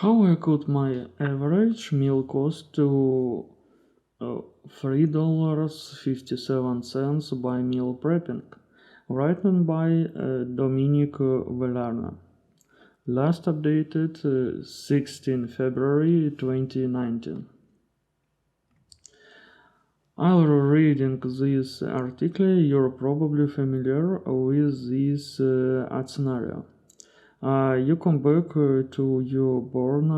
How could my average meal cost to $3.57 by meal prepping? Written by Dominic Velarna. Last updated 16 February 2019. While reading this article, you're probably familiar with this scenario. You come back to your born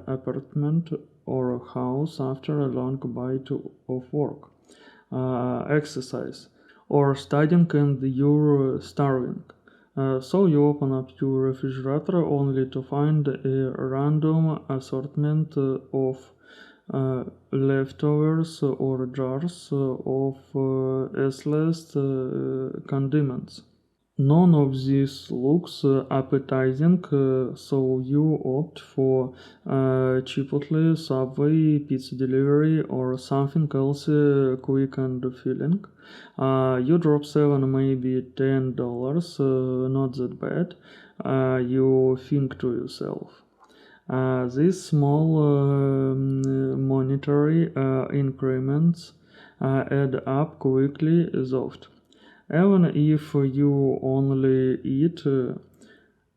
apartment or house after a long bite of work, exercise, or studying and you're starving. So you open up your refrigerator only to find a random assortment of leftovers or jars of S-list condiments. None of this looks appetizing, so you opt for Chipotle, Subway, pizza delivery, or something else quick and filling. You drop $7, maybe $10, not that bad. You think to yourself. These small monetary increments add up quickly, though. Even if you only eat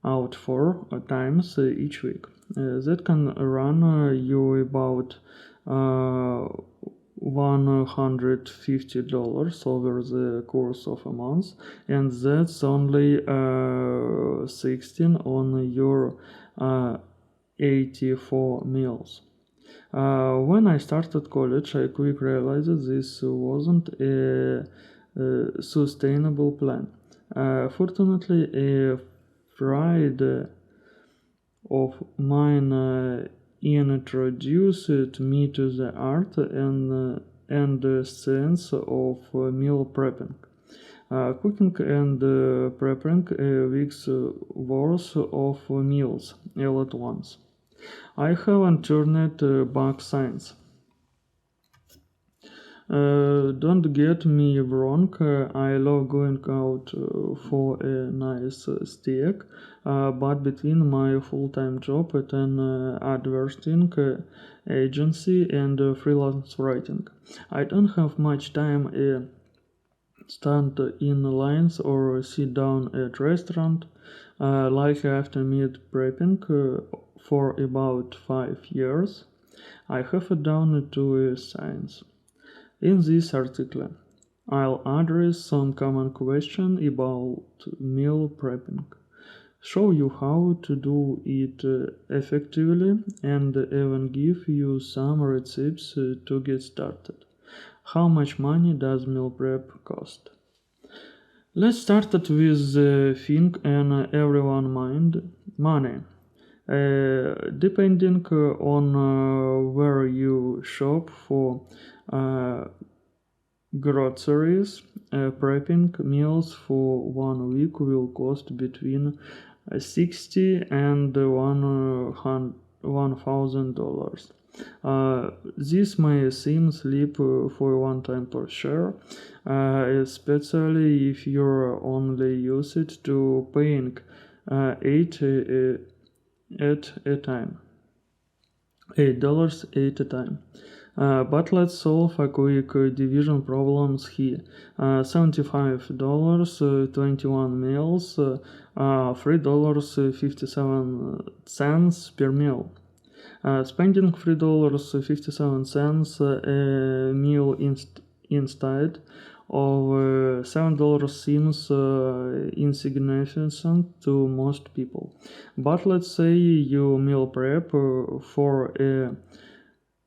out 4 times each week, that can run you about $150 over the course of a month, and that's only 16 on your 84 meals. When I started college, I quickly realized this wasn't a sustainable plan. Fortunately, a friend of mine introduced me to the art and science of meal prepping. Cooking and preparing a week's worth of meals all at once. I haven't turned back since. Don't get me wrong, I love going out for a nice steak, but between my full-time job at an advertising agency and freelance writing, I don't have much time stand in lines or sit down at restaurant like after meat prepping for about 5 years. I have it down to a science. In this article, I'll address some common questions about meal prepping, show you how to do it effectively, and even give you some recipes to get started. How much money does meal prep cost? Let's start it with the thing in everyone's mind, money. Depending on where you shop for groceries, prepping meals for 1 week will cost between 60 and $1,000. This may seem steep for one time per share, especially if you're only used to paying 8 at a time. $8 at a time. But let's solve a quick division problems here. $75, 21 meals, $3.57 per meal. Spending $3.57 a meal instead of $7 seems insignificant to most people. But let's say you meal prep for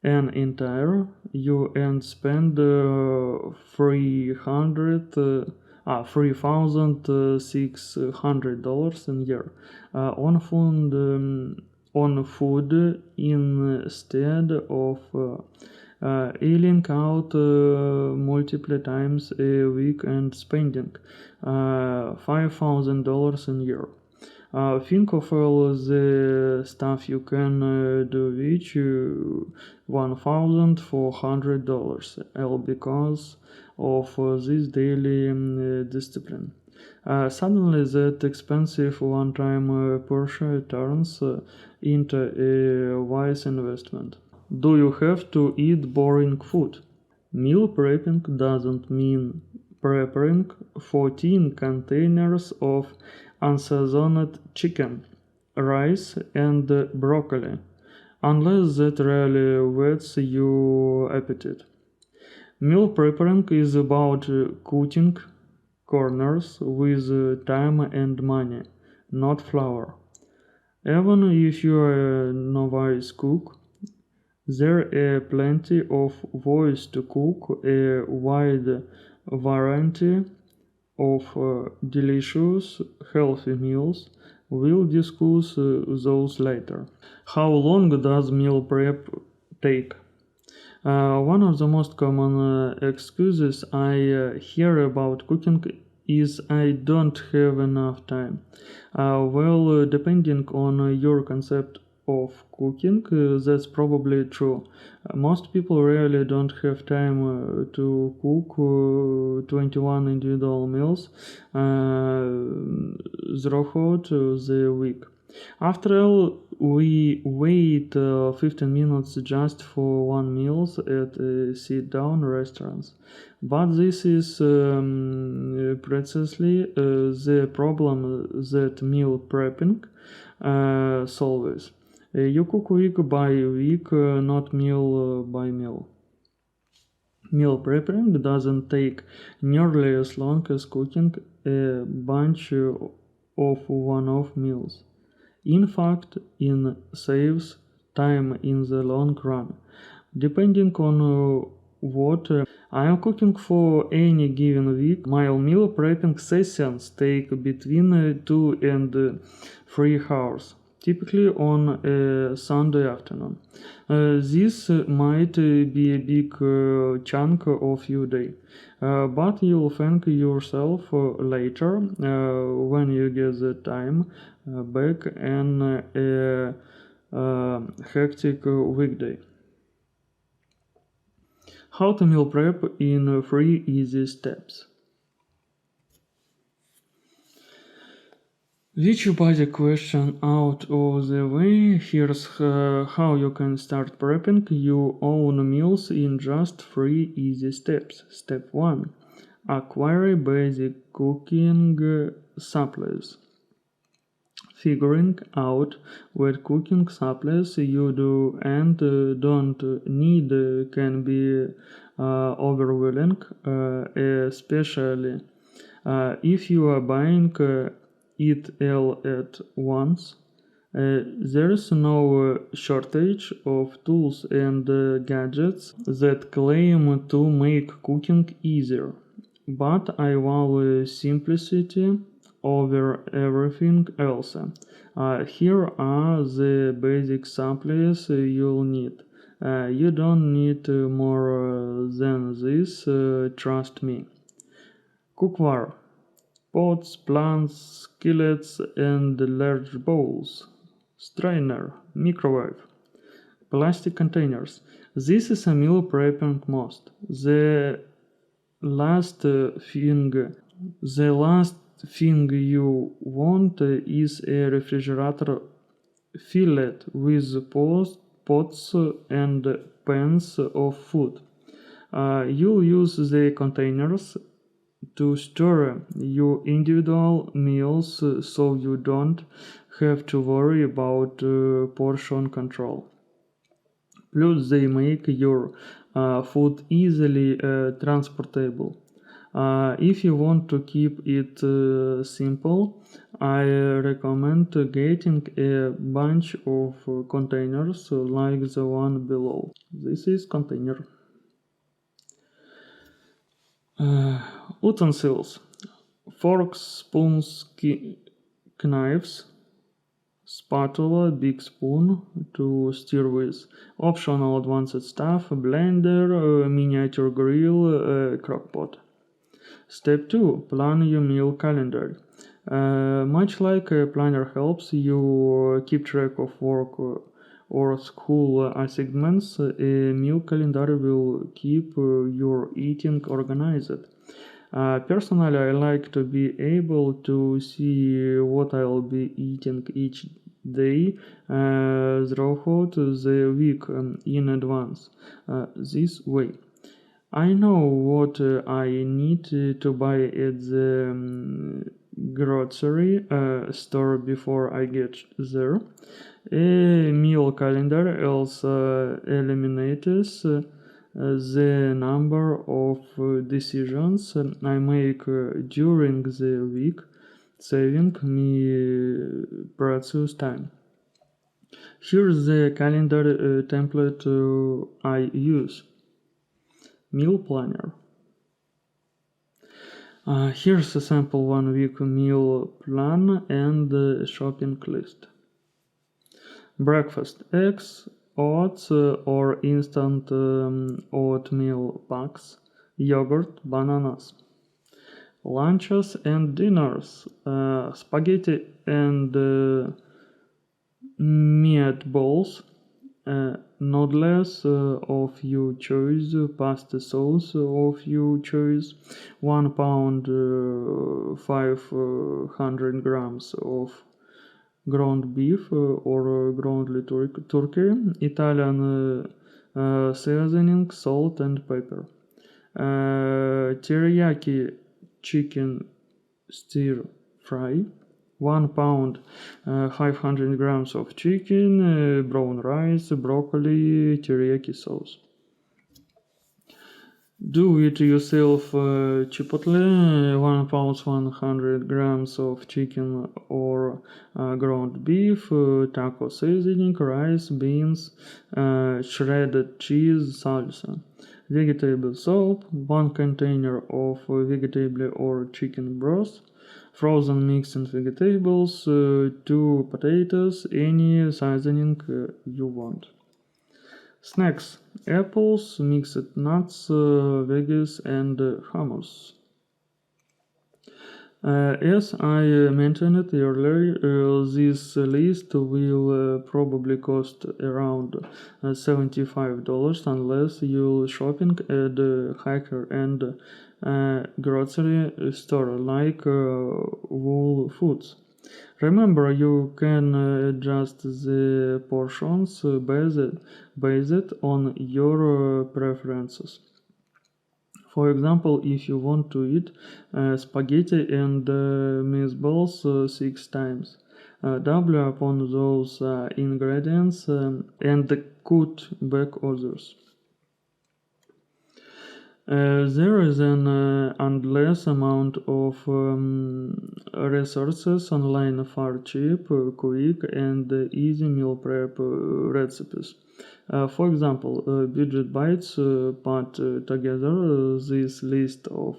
an entire you and spend $3,600 a year on food instead of eating out multiple times a week and spending $5,000 a year. Think of all the stuff you can do with $1,400 all because of this daily discipline. Suddenly, that expensive one-time purchase turns into a wise investment. Do you have to eat boring food? Meal prepping doesn't mean preparing 14 containers of unseasoned chicken, rice, and broccoli, unless that really whets your appetite. Meal preparing is about cutting corners with time and money, not flour. Even if you're a novice cook, there are plenty of ways to cook a wide variety of delicious, healthy meals. We'll discuss those later. How long does meal prep take? One of the most common excuses I hear about cooking is I don't have enough time. Depending on your concept of cooking, that's probably true. Most people really don't have time to cook 21 individual meals throughout the week. After all, we wait 15 minutes just for one meal at sit-down restaurants. But this is precisely the problem that meal prepping solves. You cook week by week, not meal by meal. Meal preparing doesn't take nearly as long as cooking a bunch of one-off meals. In fact, it saves time in the long run. Depending on what I am cooking for any given week, my meal prepping sessions take between 2 and 3 hours, typically on a Sunday afternoon. This might be a big chunk of your day, but you'll thank yourself later when you get the time back and a hectic weekday. How to meal prep in 3 easy steps. With your basic question out of the way, here's how you can start prepping your own meals in just 3 easy steps. Step 1. Acquire basic cooking supplies. Figuring out what cooking supplies you do and don't need can be overwhelming, especially if you are buying it all at once. There's no shortage of tools and gadgets that claim to make cooking easier, but I value simplicity over everything else. Here are the basic supplies you'll need. You don't need more than this, trust me. Cookware: pots, plants, skillets, and large bowls. Strainer, microwave. Plastic containers. This is a meal prepping must. Last thing the last thing you want is a refrigerator filled with pots and pans of food. You'll use the containers to store your individual meals so you don't have to worry about portion control. Plus, they make your food easily transportable. If you want to keep it simple, I recommend getting a bunch of containers like the one below. This is container. Utensils: forks, spoons, knives, spatula, big spoon to stir with, optional advanced stuff, blender, miniature grill, crockpot. Step 2. Plan your meal calendar. Much like a planner helps you keep track of work or school assignments, a meal calendar will keep your eating organized. Personally, I like to be able to see what I'll be eating each day throughout the week in advance. This way, I know what I need to buy at the grocery store before I get there. A meal calendar also eliminates the number of decisions I make during the week, saving me precious time. Here's the calendar template I use. Meal planner. Here's a sample 1 week meal plan and shopping list. Breakfast: eggs, oats or instant oatmeal packs, yogurt, bananas. Lunches and dinners: spaghetti and meatballs, noodles of your choice, pasta sauce of your choice, 1 pound, 500 grams of ground beef or ground turkey, Italian seasoning, salt and pepper. Teriyaki chicken stir fry, 1 pound, 500 grams of chicken, brown rice, broccoli, teriyaki sauce. Do it yourself Chipotle, 1 pound, 100 grams of chicken or ground beef, taco seasoning, rice, beans, shredded cheese, salsa. Vegetable soup, 1 container of vegetable or chicken broth, frozen mixed vegetables, 2 potatoes, any seasoning you want. Snacks: apples, mixed nuts, veggies, and hummus. As I mentioned earlier, this list will probably cost around $75 unless you're shopping at a higher end grocery store like Whole Foods. Remember, you can adjust the portions based on your preferences. For example, if you want to eat spaghetti and meatballs 6 times, double upon those ingredients and cut back others. There is an endless amount of resources online for cheap, quick, and easy meal prep recipes. For example, Budget Bites put together this list of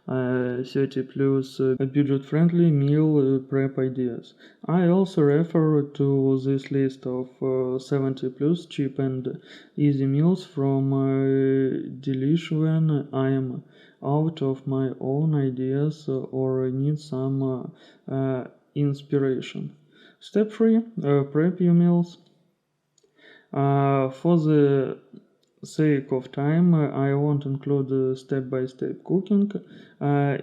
30 plus budget-friendly meal prep ideas. I also refer to this list of 70 plus cheap and easy meals from Delish when I am out of my own ideas or need some inspiration. Step 3: prep your meals. For the sake of time, I won't include step-by-step cooking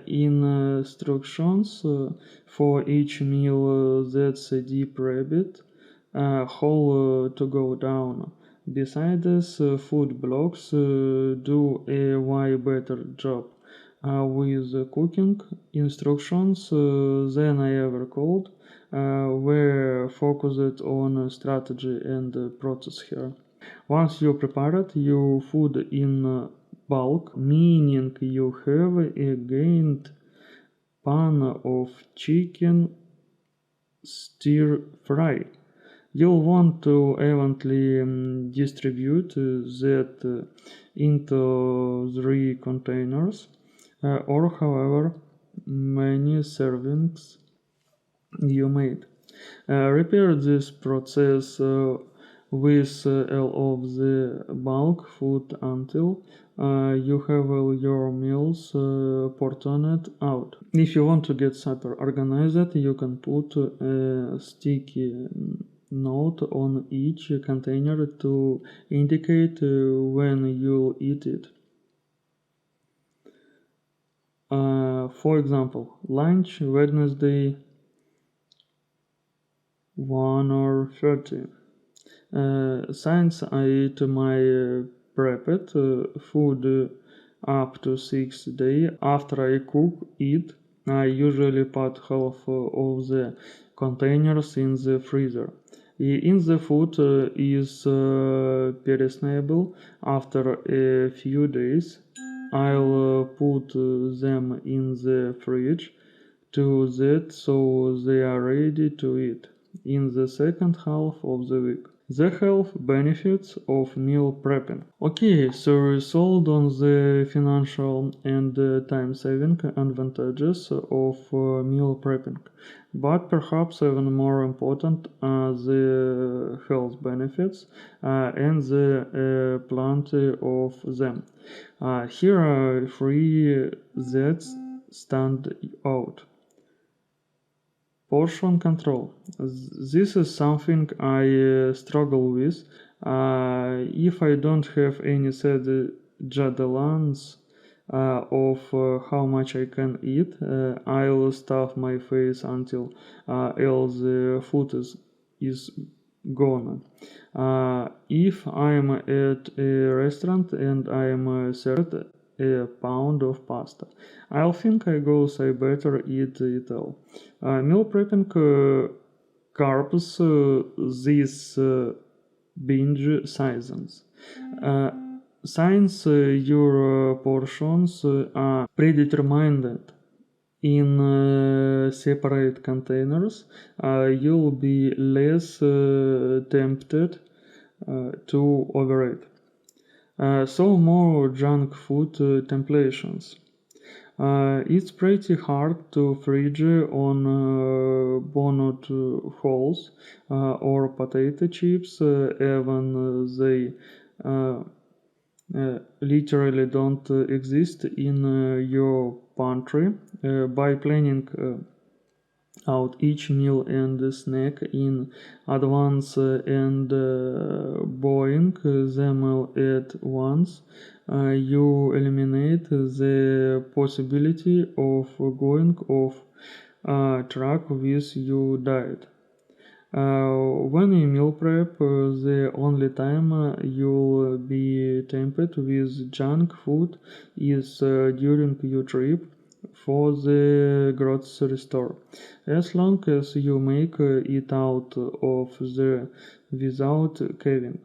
instructions for each meal. That's a deep rabbit hole to go down. Besides, food blogs do a way better job with cooking instructions than I ever could. We're focused on strategy and process here. Once you prepared your food in bulk, meaning you have a gained pan of chicken stir fry, you'll want to eventually distribute that into 3 containers or however many servings you made. Repeat this process with all of the bulk food until you have all your meals portioned out. If you want to get super organized, you can put a sticky note on each container to indicate when you'll eat it. For example, lunch Wednesday 1 or 30. Since I eat my prepped food up to 6 days after I cook it, I usually put half of the containers in the freezer. In the food is perishable after a few days. I'll put them in the fridge to that so they are ready to eat in the second half of the week. The health benefits of meal prepping. Okay, so we sold on the financial and time saving advantages of meal prepping. But perhaps even more important are the health benefits and the plenty of them. Here are three that stand out. Portion control. This is something I struggle with. If I don't have any set guidelines of how much I can eat, I'll stuff my face until all the food is gone. If I'm at a restaurant and I'm served a pound of pasta, I'll think I goes I better eat it all. Meal prepping curbs these binge seasons. Since your portions are predetermined in separate containers, you'll be less tempted to overeat. So more junk food temptations. It's pretty hard to fridge on bonnet holes or potato chips, even they literally don't exist in your pantry. By planning out each meal and snack in advance and buying them at once, you eliminate the possibility of going off track with your diet. When you meal prep, the only time you'll be tempted with junk food is during your trip for the grocery store. As long as you make it out of there without caving,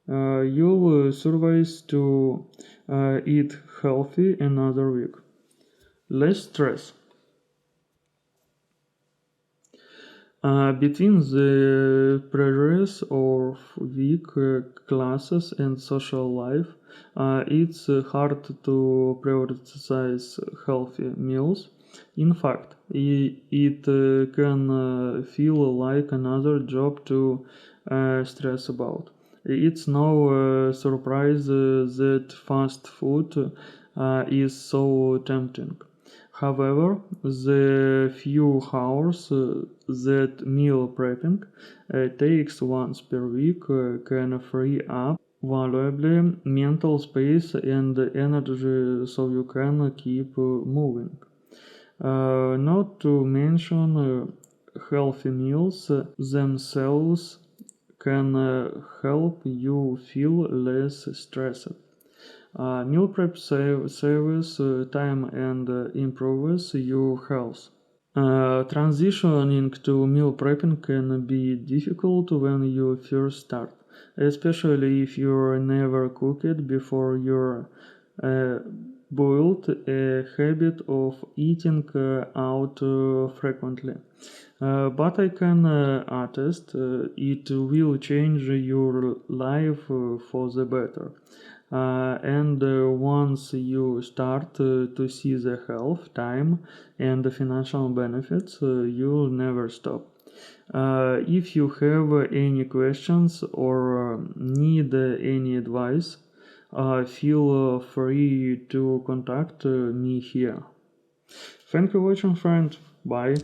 you'll survive to eat healthy another week. Less stress. Between the pressures of week classes and social life, it's hard to prioritize healthy meals. In fact, it can feel like another job to stress about. It's no surprise that fast food is so tempting. However, the few hours that meal prepping takes once per week can free up valuable mental space and energy so you can keep moving. Not to mention healthy meals themselves can help you feel less stressed. Meal prep saves time and improves your health. Transitioning to meal prepping can be difficult when you first start, especially if you never cooked before you're uh, built a habit of eating out frequently. But I can attest it will change your life for the better. And once you start to see the health, time, and the financial benefits, you'll never stop. If you have any questions or need any advice, feel free to contact me here. Thank you for watching, friend. Bye.